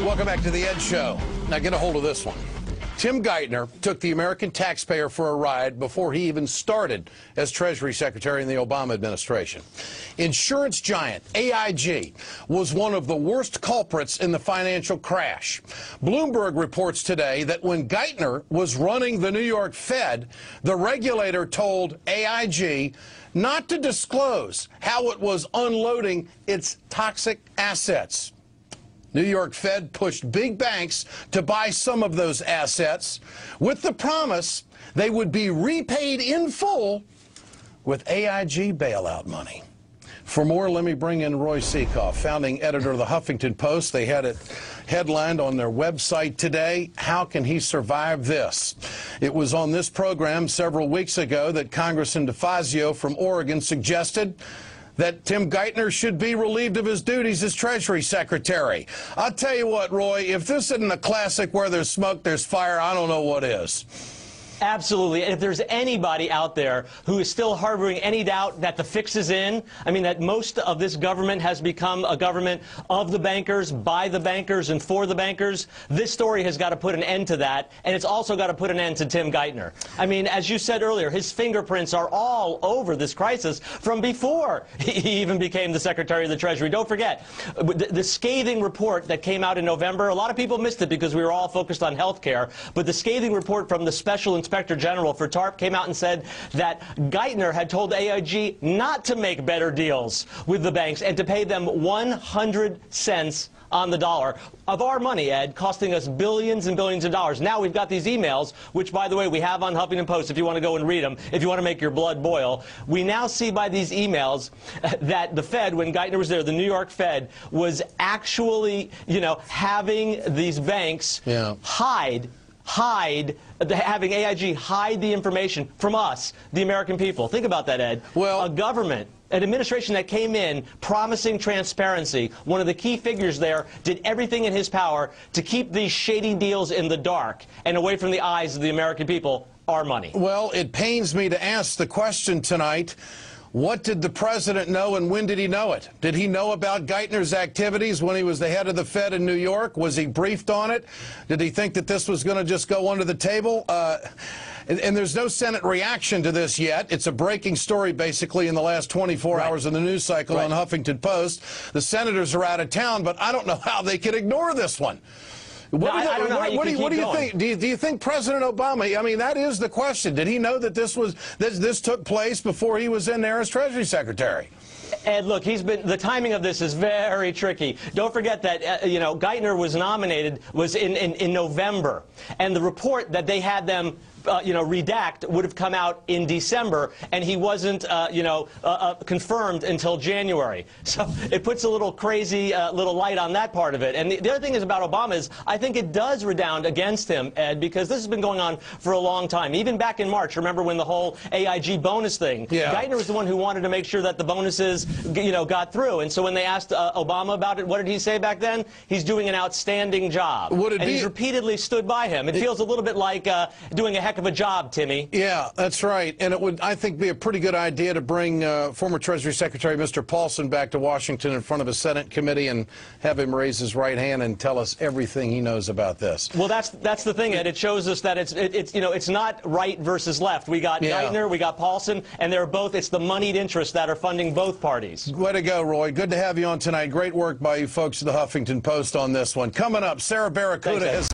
Welcome back to the Ed Show. Now get a hold of this one. Tim Geithner took the American taxpayer for a ride before he even started as Treasury Secretary in the Obama administration. Insurance giant AIG was one of the worst culprits in the financial crash. Bloomberg reports today that when Geithner was running the New York Fed, the regulator told AIG not to disclose how it was unloading its toxic assets. New York Fed pushed big banks to buy some of those assets with the promise they would be repaid in full with AIG bailout money. For more, let me bring in Roy Sekoff, founding editor of the Huffington Post. They had it headlined on their website today. How can he survive this? It was on this program several weeks ago that Congressman DeFazio from Oregon suggested that Tim Geithner should be relieved of his duties as Treasury Secretary. I'll tell you what, Roy, if this isn't a classic where there's smoke, there's fire, I don't know what is. Absolutely. And if there's anybody out there who is still harboring any doubt that the fix is in, I mean, that most of this government has become a government of the bankers, by the bankers, and for the bankers, this story has got to put an end to that. And it's also got to put an end to Tim Geithner. I mean, as you said earlier, his fingerprints are all over this crisis from before he even became the Secretary of the Treasury. Don't forget, the scathing report that came out in November, a lot of people missed it because we were all focused on health care, but the scathing report from the Special Inspector General for TARP came out and said that Geithner had told AIG not to make better deals with the banks and to pay them 100 cents on the dollar of our money, Ed, costing us billions and billions of dollars. Now we've got these emails, which, by the way, we have on Huffington Post if you want to go and read them, if you want to make your blood boil. We now see by these emails that the Fed, when Geithner was there, the New York Fed, was actually, having these banks having AIG hide the information from us, the American people. Think about that, Ed. Well, a government, an administration that came in promising transparency, one of the key figures there did everything in his power to keep these shady deals in the dark and away from the eyes of the American people, our money. Well, it pains me to ask the question tonight. What did the president know, and when did he know it? Did he know about Geithner's activities when he was the head of the Fed in New York? Was he briefed on it? Did he think that this was going to just go under the table? And there's no Senate reaction to this yet. It's a breaking story, basically, in the last 24 hours of the news cycle on Huffington Post. The senators are out of town, but I don't know how they can ignore this one. What do you think? Do you think President Obama, I mean, that is the question. Did he know that this took place before he was in there as Treasury Secretary? And look, the timing of this is very tricky. Don't forget that, Geithner was nominated, was in November. And the report that they had them redact would have come out in December, and he wasn't, confirmed until January. So it puts a little crazy little light on that part of it. And the other thing is about Obama is I think it does redound against him, Ed, because this has been going on for a long time. Even back in March, remember when the whole AIG bonus thing? Yeah. Geithner was the one who wanted to make sure that the bonuses, got through. And so when they asked Obama about it, what did he say back then? He's doing an outstanding job. And he's repeatedly stood by him. It feels a little bit like doing a heck of a job, Timmy. Yeah, that's right. And it would, I think, be a pretty good idea to bring former Treasury Secretary Mr. Paulson back to Washington in front of a Senate committee and have him raise his right hand and tell us everything he knows about this. Well, that's the thing, Ed. It shows us that it's not right versus left. We got Geithner, we got Paulson, and they're both, it's the moneyed interests that are funding both parties. Way to go, Roy. Good to have you on tonight. Great work by you folks at the Huffington Post on this one. Coming up, Sarah Barracuda has